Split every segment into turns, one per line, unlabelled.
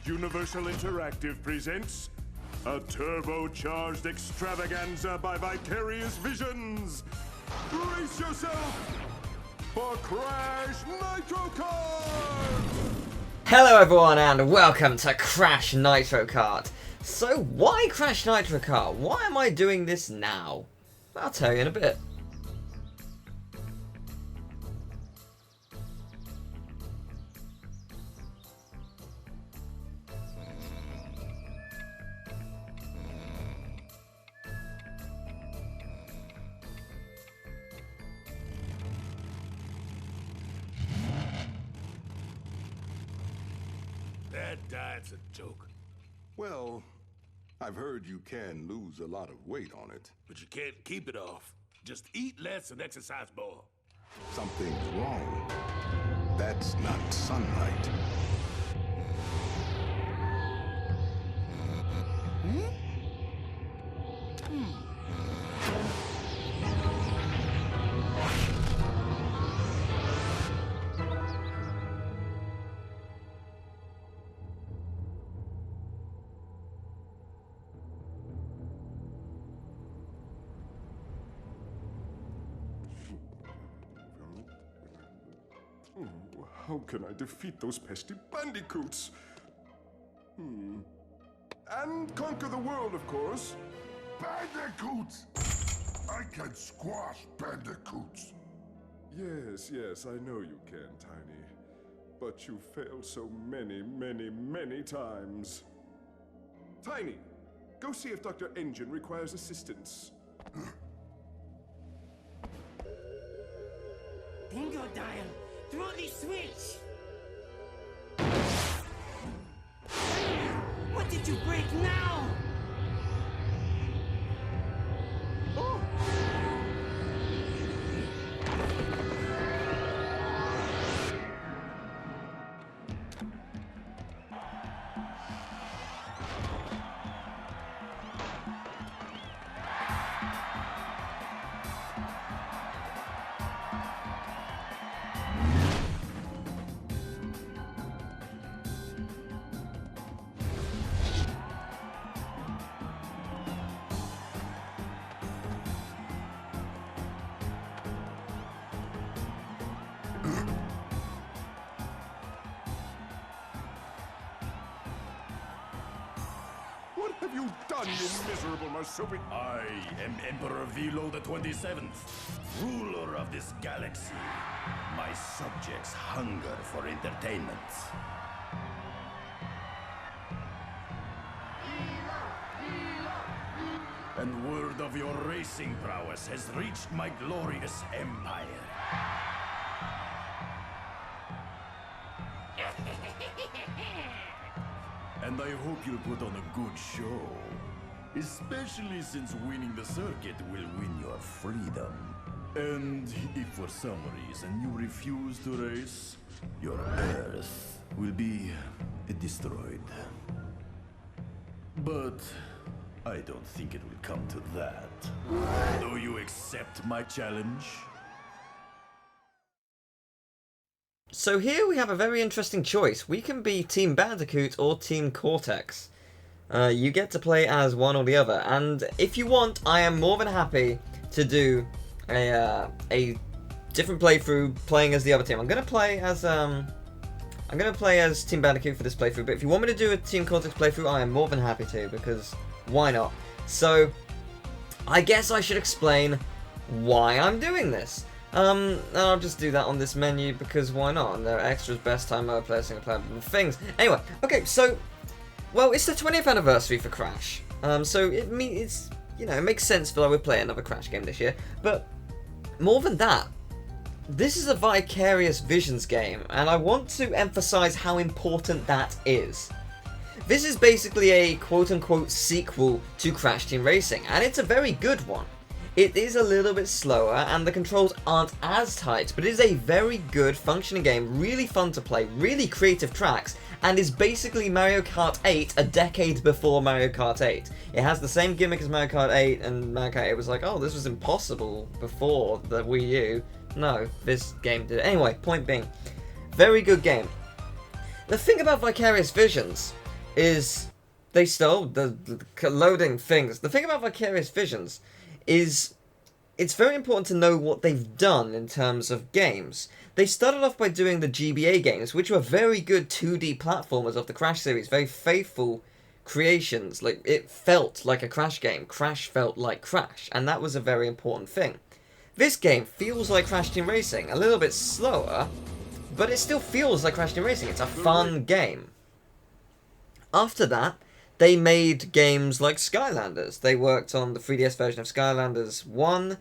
Universal Interactive presents a turbocharged extravaganza by Vicarious Visions. Brace yourself for Crash Nitro Kart!
Hello everyone and welcome to Crash Nitro Kart. So why Crash Nitro Kart? Why am I doing this now? I'll tell you in a bit.
That diet's a joke.
Well, I've heard you can lose a lot of weight on it.
But you can't keep it off. Just eat less and exercise more.
Something's wrong. That's not sunlight.
How can I defeat those pesky bandicoots? And conquer the world, of course.
Bandicoots! I can squash bandicoots.
Yes, I know you can, Tiny. But you failed so many times. Tiny, go see if Dr. Engine requires assistance.
Bingo dial! Throw the switch! What did you break now?
Oh! What have you done, you miserable marsupial?
I am Emperor Velo the 27th, ruler of this galaxy. My subjects hunger for entertainment. And word of your racing prowess has reached my glorious empire. And I hope you'll put on a good show. Especially since winning the circuit will win your freedom. And if for some reason you refuse to race, your Earth will be destroyed. But I don't think it will come to that. Do you accept my challenge?
So here we have a very interesting choice. We can be Team Bandicoot or Team Cortex. You get to play as one or the other, and if you want, I am more than happy to do a different playthrough playing as the other team. I'm gonna play as Team Bandicoot for this playthrough, but if you want me to do a Team Cortex playthrough, I am more than happy to, because why not? So I guess I should explain why I'm doing this. And I'll just do that on this menu because why not? And there are extras, best time mode, player, single player, things. Anyway, okay, so, well, it's the 20th anniversary for Crash. So it makes sense that I would play another Crash game this year. But more than that, this is a Vicarious Visions game, and I want to emphasize how important that is. This is basically a quote-unquote sequel to Crash Team Racing, and it's a very good one. It is a little bit slower and the controls aren't as tight, but it is a very good functioning game, really fun to play, really creative tracks, and is basically Mario Kart 8 a decade before Mario Kart 8. It has the same gimmick as Mario Kart 8, and Mario Kart 8 was like, oh, this was impossible before the Wii U. No, this game did it. Anyway, point being, very good game. The thing about Vicarious Visions is they stole the loading things. The thing about Vicarious Visions is it's very important to know what they've done in terms of games. They started off by doing the GBA games, which were very good 2D platformers of the Crash series, very faithful creations. Like, it felt like a Crash game. Crash felt like Crash, and that was a very important thing. This game feels like Crash Team Racing, a little bit slower, but it still feels like Crash Team Racing. It's a fun game. After that, they made games like Skylanders. They worked on the 3DS version of Skylanders 1,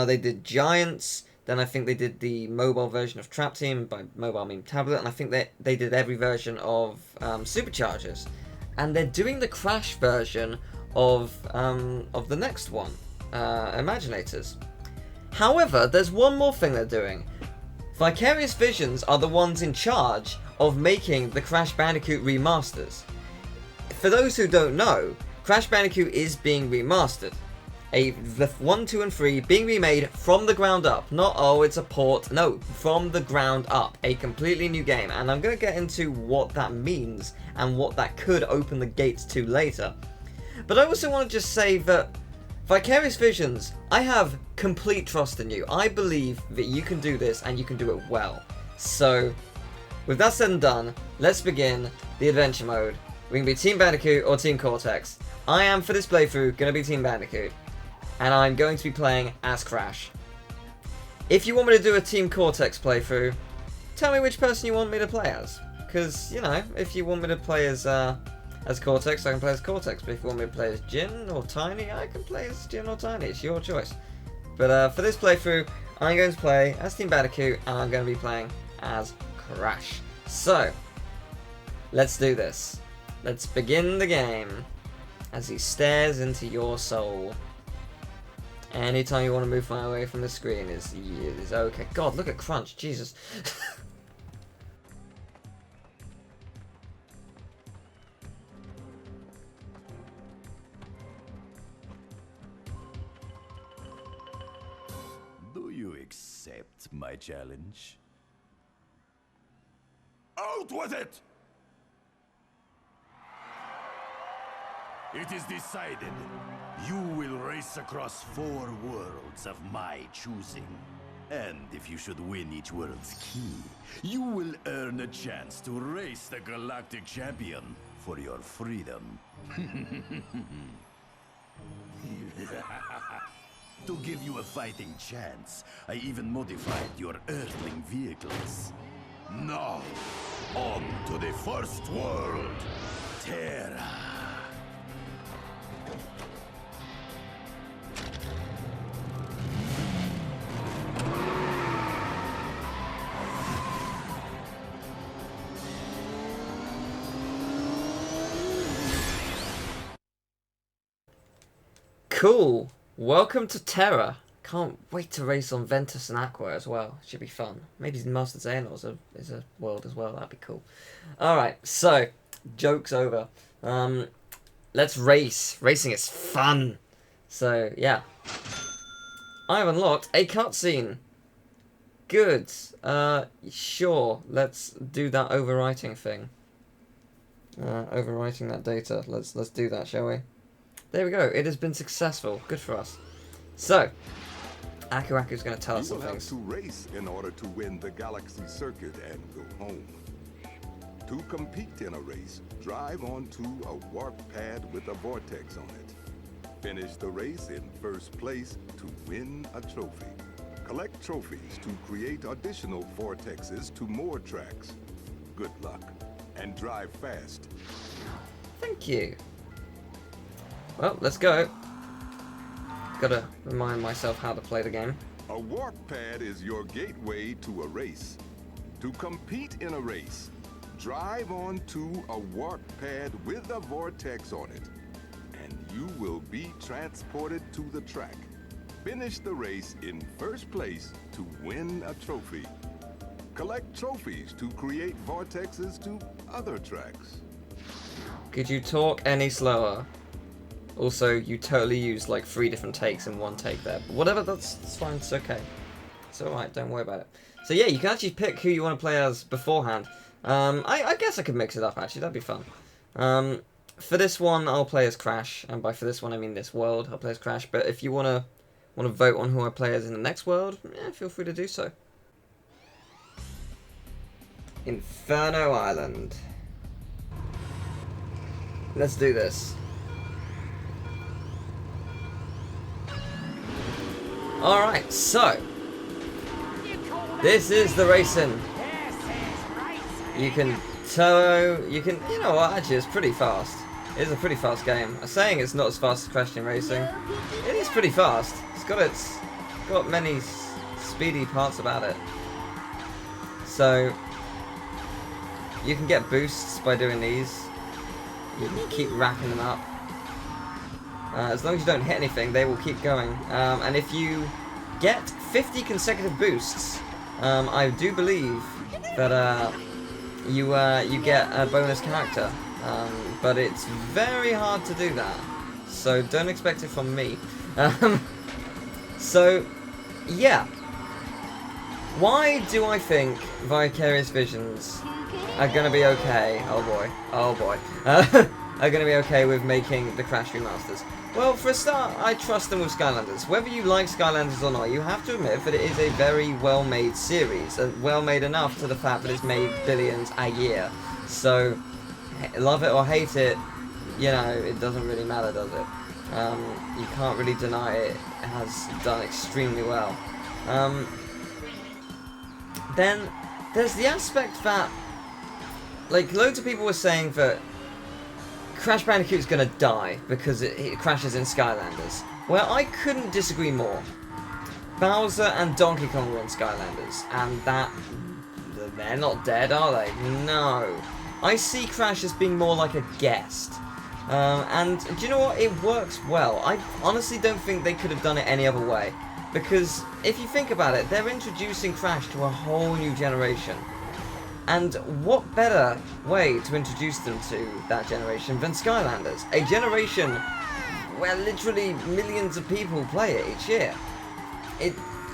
they did Giants, then I think they did the mobile version of Trap Team, by mobile I mean tablet, and I think they did every version of Superchargers. And they're doing the Crash version of the next one, Imaginators. However, there's one more thing they're doing. Vicarious Visions are the ones in charge of making the Crash Bandicoot remasters. For those who don't know, Crash Bandicoot is being remastered. The 1, 2, and 3 being remade from the ground up. Not, oh, it's a port. No, from the ground up. A completely new game. And I'm going to get into what that means and what that could open the gates to later. But I also want to just say that Vicarious Visions, I have complete trust in you. I believe that you can do this and you can do it well. So, with that said and done, let's begin the adventure mode. We can be Team Bandicoot or Team Cortex. I am, for this playthrough, going to be Team Bandicoot. And I'm going to be playing as Crash. If you want me to do a Team Cortex playthrough, tell me which person you want me to play as. Because, you know, if you want me to play as Cortex, I can play as Cortex. But if you want me to play as Jin or Tiny, I can play as Jin or Tiny. It's your choice. But for this playthrough, I'm going to play as Team Bandicoot, and I'm going to be playing as Crash. So, let's do this. Let's begin the game as he stares into your soul. Anytime you want to move far away from the screen is okay. God, look at Crunch, Jesus.
Do you accept my challenge?
Out with it!
It is decided. You will race across 4 worlds of my choosing. And if you should win each world's key, you will earn a chance to race the Galactic Champion for your freedom. To give you a fighting chance, I even modified your Earthling vehicles. Now, on to the first world, Terra.
Cool. Welcome to Terra. Can't wait to race on Ventus and Aqua as well. Should be fun. Maybe Master Xehanort is a world as well. That'd be cool. Alright, so, joke's over. Let's race. Racing is fun. So, yeah. I've unlocked a cutscene. Good. Sure. Let's do that overwriting thing. Overwriting that data. Let's do that, shall we? There we go. It has been successful. Good for us. So, Aku Aku's going to tell us
You
some
will have
things.
to race in order to win the Galaxy Circuit and go home. To compete in a race, drive onto a warp pad with a vortex on it. Finish the race in first place to win a trophy. Collect trophies to create additional vortexes to more tracks. Good luck, and drive fast.
Thank you. Well, let's go. Gotta remind myself how to play the game.
A warp pad is your gateway to a race. To compete in a race, drive onto a warp pad with a vortex on it, and you will be transported to the track. Finish the race in first place to win a trophy. Collect trophies to create vortexes to other tracks.
Could you talk any slower? Also, you totally used like 3 different takes in one take there. But whatever, that's fine, it's okay. It's alright, don't worry about it. So yeah, you can actually pick who you want to play as beforehand. I guess I could mix it up actually, that'd be fun. For this one, I'll play as Crash, and by for this one I mean this world, I'll play as Crash, but if you wanna vote on who I play as in the next world, yeah, feel free to do so. Inferno Island. Let's do this. Alright, so this is the racing. You can turbo, you know what, actually it's pretty fast. It is a pretty fast game. I'm saying it's not as fast as Crash Team Racing. It is pretty fast. It's got many speedy parts about it. So you can get boosts by doing these. You can keep racking them up. As long as you don't hit anything, they will keep going. And if you get 50 consecutive boosts, I do believe that you get a bonus character. But it's very hard to do that, so don't expect it from me. So, yeah. Why do I think Vicarious Visions are going to be okay? Oh boy. Are going to be okay with making the Crash remasters? Well, for a start, I trust them with Skylanders. Whether you like Skylanders or not, you have to admit that it is a very well-made series, and well-made enough to the fact that it's made billions a year. So, love it or hate it, you know, it doesn't really matter, does it? You can't really deny it has done extremely well. Then, there's the aspect that, like, loads of people were saying that Crash Bandicoot's gonna die because it crashes in Skylanders. Well, I couldn't disagree more. Bowser and Donkey Kong were in Skylanders, and they're not dead, are they? No. I see Crash as being more like a guest. And do you know what? It works well. I honestly don't think they could have done it any other way. Because if you think about it, they're introducing Crash to a whole new generation. And what better way to introduce them to that generation than Skylanders? A generation where literally millions of people play it each year.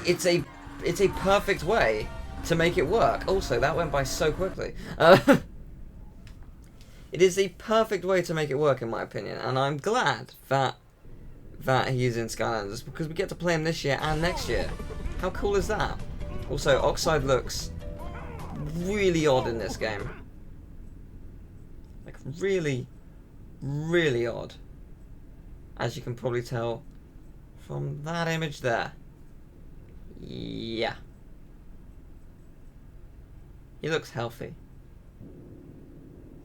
It's a perfect way to make it work. Also, that went by so quickly. It is a perfect way to make it work, in my opinion, and I'm glad that he is in Skylanders, because we get to play him this year and next year. How cool is that? Also, Oxide looks really odd in this game. Like, really, really odd. As you can probably tell from that image there. Yeah. He looks healthy.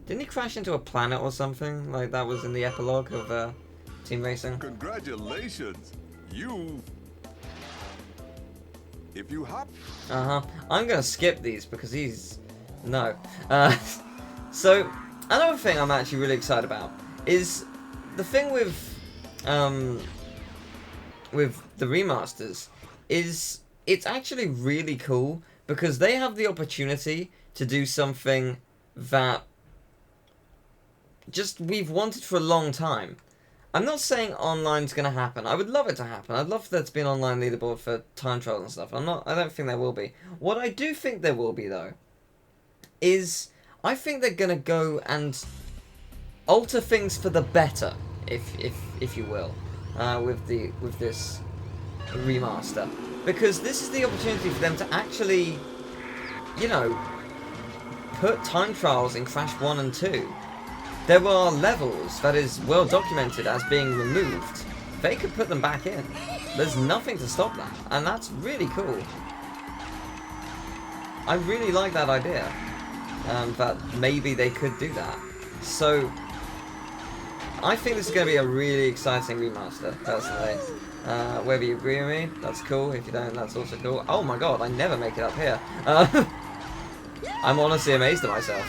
Didn't he crash into a planet or something? Like that was in the epilogue of Team Racing?
Congratulations! If you hop...
I'm gonna skip these because he's... No. So, another thing I'm actually really excited about is the thing with the remasters is it's actually really cool because they have the opportunity to do something that just we've wanted for a long time. I'm not saying online's gonna happen. I would love it to happen. I'd love for there to be an online leaderboard for time trials and stuff. I don't think there will be. What I do think there will be though is I think they're gonna go and alter things for the better, if you will, with this remaster, because this is the opportunity for them to actually, you know, put time trials in Crash 1 and 2. There are levels that is well documented as being removed. They could put them back in. There's nothing to stop that, and that's really cool. I really like that idea, that maybe they could do that. So, I think this is going to be a really exciting remaster, personally. Whether you agree with me, that's cool. If you don't, that's also cool. Oh my god, I never make it up here. I'm honestly amazed at myself.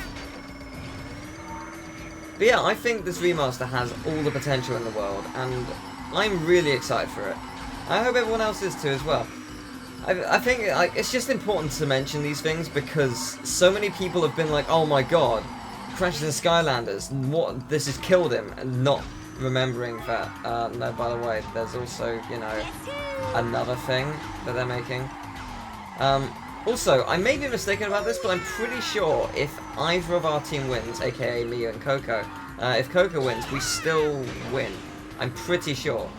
But yeah, I think this remaster has all the potential in the world, and I'm really excited for it. I hope everyone else is too as well. I think it's just important to mention these things because so many people have been like, oh my god, Crash in Skylanders, what, this has killed him, and not remembering that, no, by the way, there's also, you know, another thing that they're making. Also, I may be mistaken about this, but I'm pretty sure if either of our team wins, aka me and Coco, if Coco wins, we still win. I'm pretty sure.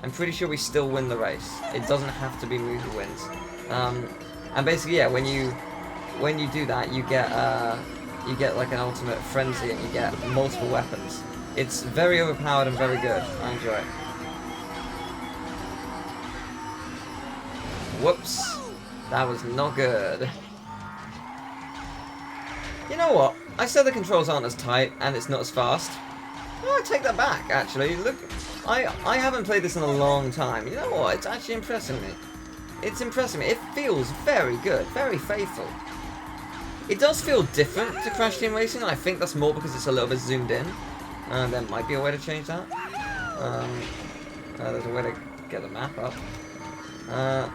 I'm pretty sure we still win the race. It doesn't have to be me who wins. And basically, yeah, when you do that, you get like an ultimate frenzy, and you get multiple weapons. It's very overpowered and very good. I enjoy it. Whoops. That was not good. You know what? I said the controls aren't as tight and it's not as fast. Oh, I take that back, actually. Look, I haven't played this in a long time. You know what? It's actually impressing me. It's impressing me. It feels very good, very faithful. It does feel different to Crash Team Racing. I think that's more because it's a little bit zoomed in. There might be a way to change that. There's a way to get the map up.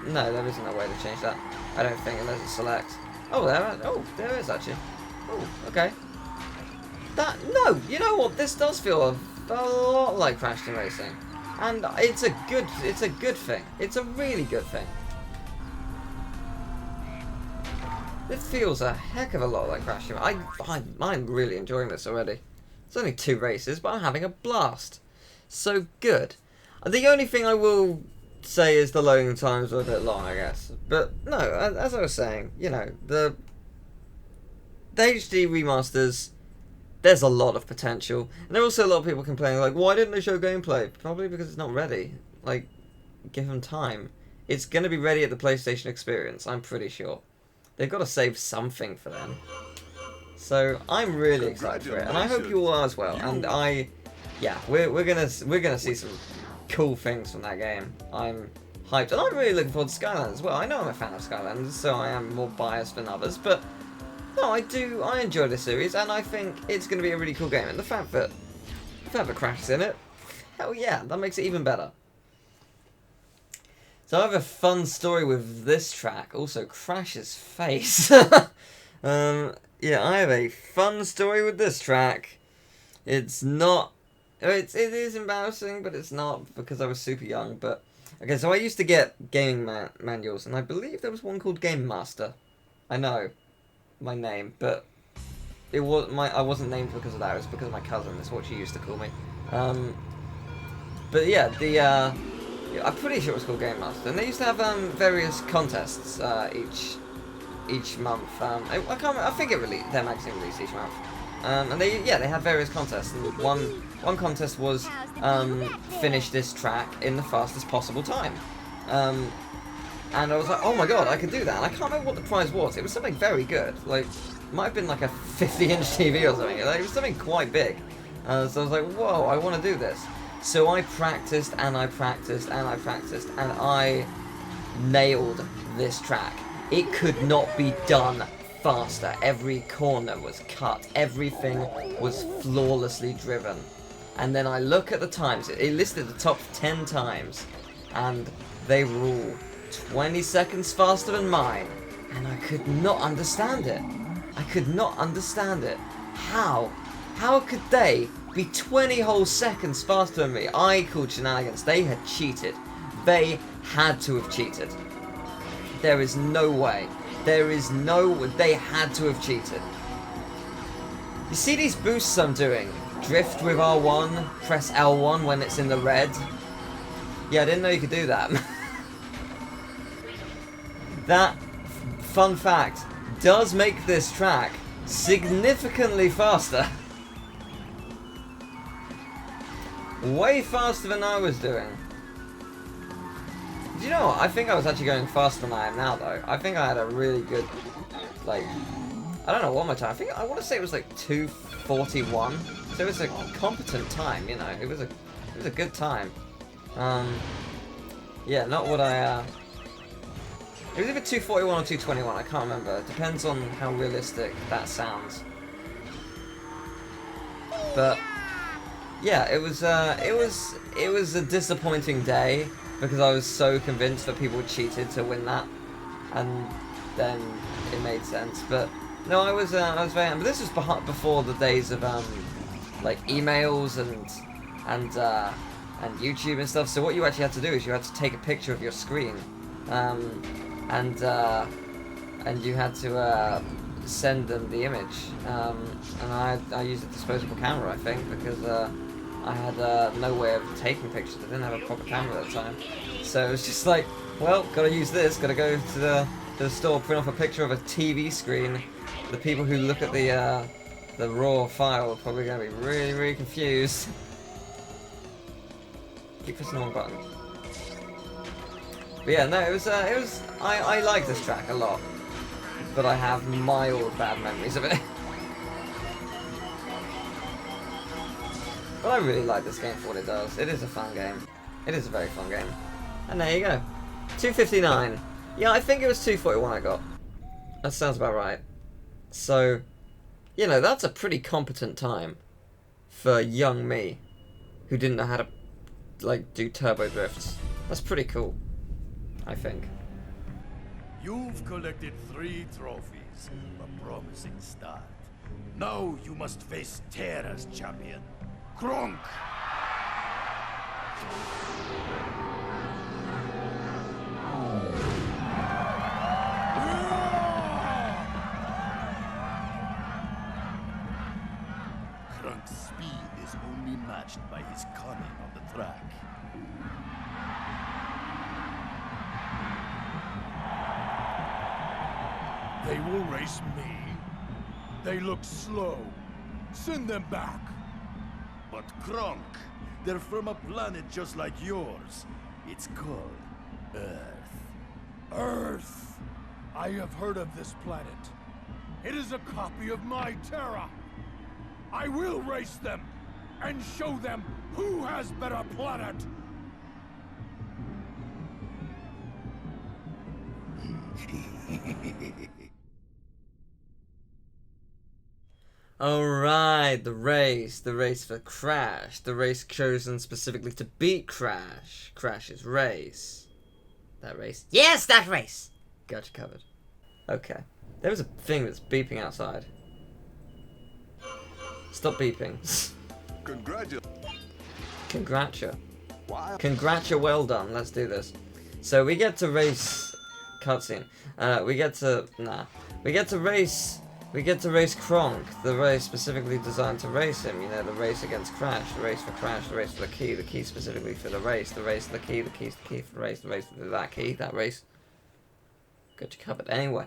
No, there isn't a way to change that. I don't think, unless it's select. Oh, there is actually. Oh, okay. No, you know what? This does feel a lot like Crash Team Racing, and it's a good thing. It's a really good thing. It feels a heck of a lot like Crash Team. I'm really enjoying this already. It's only 2 races, but I'm having a blast. So good. The only thing I will say is the loading times are a bit long, I guess. But no, as I was saying, you know, the HD remasters, there's a lot of potential. And there are also a lot of people complaining, like, why didn't they show gameplay? Probably because it's not ready. Like, give them time. It's going to be ready at the PlayStation Experience, I'm pretty sure. They've got to save something for them. So I'm really excited for it, and I hope you all are as well. And yeah, we're gonna see some cool things from that game. I'm hyped, and I'm really looking forward to Skylanders as well. I know I'm a fan of Skylanders, so I am more biased than others, but no, I enjoy this series, and I think it's going to be a really cool game. And the fact that Crash is in it, hell yeah, that makes it even better. So I have a fun story with this track. Also, Crash's face. Yeah, I have a fun story with this track. It's not... It is embarrassing, but it's not, because I was super young. But okay, so I used to get gaming manuals, and I believe there was one called Gamemaster. I know my name, but I wasn't named because of that. It was because of my cousin. That's what she used to call me. But yeah, I'm pretty sure it was called Gamemaster, and they used to have various contests each month. I think their magazine released each month. And they had various contests, and one contest was finish this track in the fastest possible time. And I was like, oh my god, I could do that. And I can't remember what the prize was. It was something very good. Like, it might have been like a 50-inch TV or something. Like, it was something quite big. So I was like, whoa, I want to do this. So I practiced and I practiced and I practiced, and I nailed this track. It could not be done faster. Every corner was cut. Everything was flawlessly driven. And then I look at the times. It listed the top 10 times, and they were all 20 seconds faster than mine. And I could not understand it. I could not understand it. How? How could they be 20 whole seconds faster than me? I called shenanigans. They had cheated. They had to have cheated. There is no way. They had to have cheated. You see these boosts I'm doing? Drift with R1, press L1 when it's in the red. Yeah, I didn't know you could do that. That, fun fact, does make this track significantly faster. Way faster than I was doing. Do you know what? I think I was actually going faster than I am now, though. I think I had a really good, like, I don't know what my time. I want to say it was like 2:41. So it was a competent time, you know. It was a good time. Yeah, not what I. It was either 2:41 or 2:21. I can't remember. It depends on how realistic that sounds. But yeah, it was a disappointing day, because I was so convinced that people had cheated to win that, and then it made sense. But no, I was very. But this was before the days of like emails and YouTube and stuff. So what you actually had to do is you had to take a picture of your screen, and and you had to send them the image. And I used a disposable camera, I think, because I had no way of taking pictures. I didn't have a proper camera at the time. So it was just like, well, gotta use this, gotta go to the store, print off a picture of a TV screen. The people who look at the raw file are probably gonna be really, really confused. Keep pressing the wrong button. But yeah, no, it was I like this track a lot, but I have mild bad memories of it. But I really like this game for what it does. It is a fun game. It is a very fun game. And there you go. 259. Yeah, I think it was 241 I got. That sounds about right. So, you know, that's a pretty competent time for young me, who didn't know how to, like, do turbo drifts. That's pretty cool, I think.
You've collected 3 trophies, a promising start. Now you must face Terra's champion, Kronk. Kronk's speed is only matched by his cunning on the track. They will race me. They look slow. Send them back. But Kronk, they're from a planet just like yours. It's called Earth.
Earth! I have heard of this planet. It is a copy of my Terra. I will race them and show them who has better planet.
Alright, the race for Crash, the race chosen specifically to beat Crash, Crash's race. That race? Yes, that race! Got you covered. Okay. There was a thing that's beeping outside. Stop beeping. Congratu, well done, let's do this. So we get to race... Cutscene. We get to race Kronk, the race specifically designed to race him, you know, the race against Crash, the race for Crash, the race for the key specifically for the race for the key for the race for that key, that race. Got you covered. Anyway.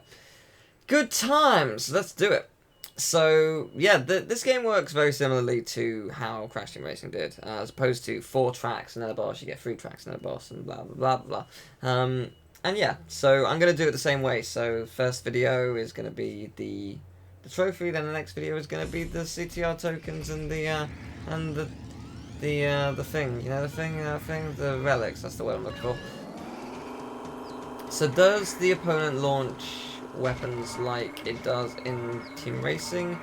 Good times! Let's do it. So, yeah, this game works very similarly to how Crash Team Racing did, as opposed to 4 tracks and then a boss, you get 3 tracks and then a boss, and blah, blah, blah, blah. And yeah, so I'm going to do it the same way. So, first video is going to be the trophy, then the next video is going to be the CTR tokens and the thing, you know, the relics, that's the word I'm looking for. So does the opponent launch weapons like it does in Team Racing?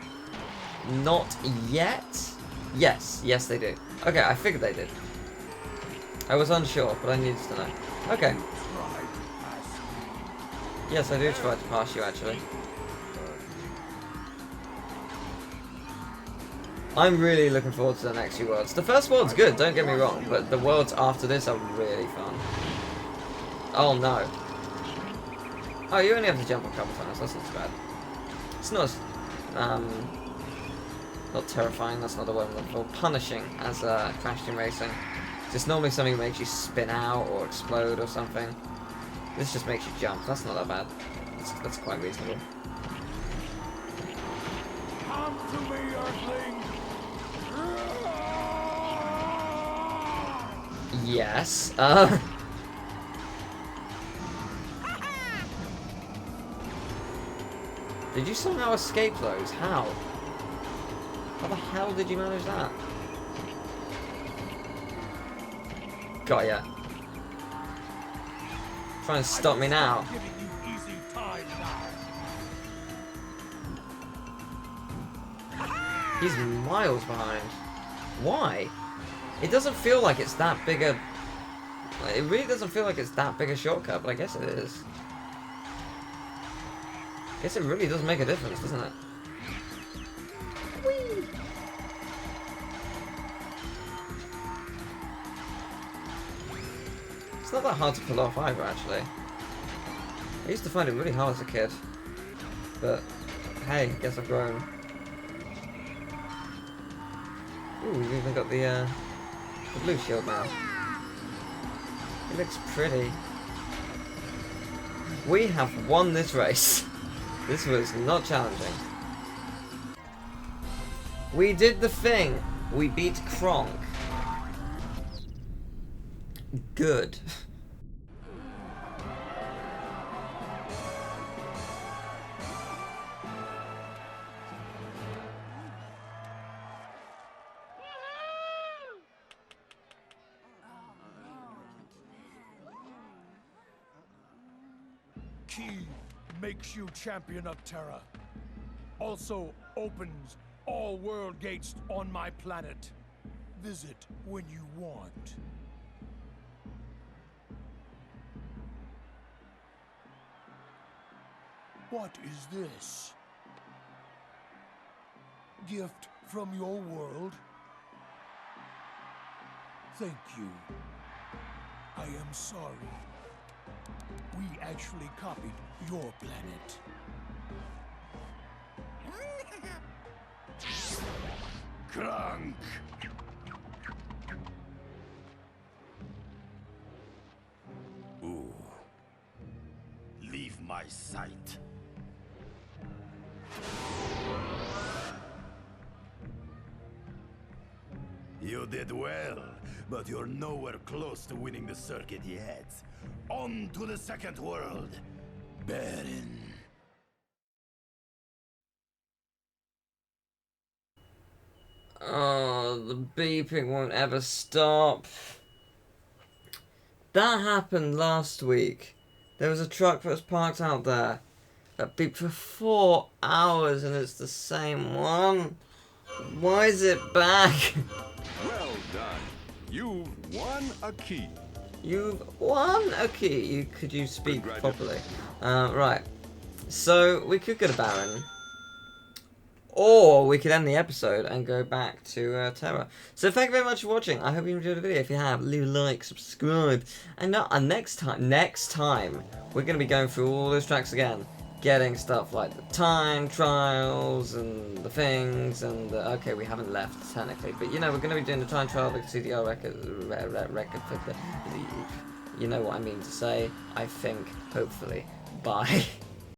Not yet? Yes they do. Okay, I figured they did. I was unsure, but I needed to know. Okay. Yes, I do try to pass you, actually. I'm really looking forward to the next few worlds. The first world's good, don't get me wrong, but the worlds after this are really fun. Oh no. Oh, you only have to jump a couple times, that's not too bad. It's not as, not terrifying, that's not the word I'm looking for. Punishing as Crash Team Racing. It's normally something that makes you spin out or explode or something. This just makes you jump, that's not that bad. That's quite reasonable.
Come to me, Earthling!
Yes, Did you somehow escape those? How? How the hell did you manage that? Got ya. Trying to stop me now. He's miles behind. Why? It doesn't feel like it's that big a... It really doesn't feel like it's that big a shortcut, but I guess it is. I guess it really does make a difference, doesn't it? Whee! It's not that hard to pull off either, actually. I used to find it really hard as a kid. but hey, I guess I've grown. Ooh, we've even got the blue shield now. It looks pretty. We have won this race. This was not challenging. We did the thing. We beat Kronk. Good.
Key makes you champion of Terra. Also opens all world gates on my planet. Visit when you want. What is this? Gift from your world? Thank you. I am sorry. We actually copied your planet.
Kronk! Ooh. Leave my sight. You did well, but you're nowhere close to winning the circuit yet. On to the second world, Baron.
Oh, the beeping won't ever stop. That happened last week. There was a truck that was parked out there that beeped for 4 hours and it's the same one. Why is it back?
Well done. You've won a key.
You've won a key. Could you speak properly? Right. So, we could go to Baron. Or we could end the episode and go back to Terra. So thank you very much for watching. I hope you enjoyed the video. If you have, leave a like, subscribe. And next time, we're going to be going through all those tracks again. Getting stuff like the time trials and the things. And okay, we haven't left technically. But you know, we're going to be doing the time trial, the CDR record for the... You know what I mean to say, I think, hopefully. Bye.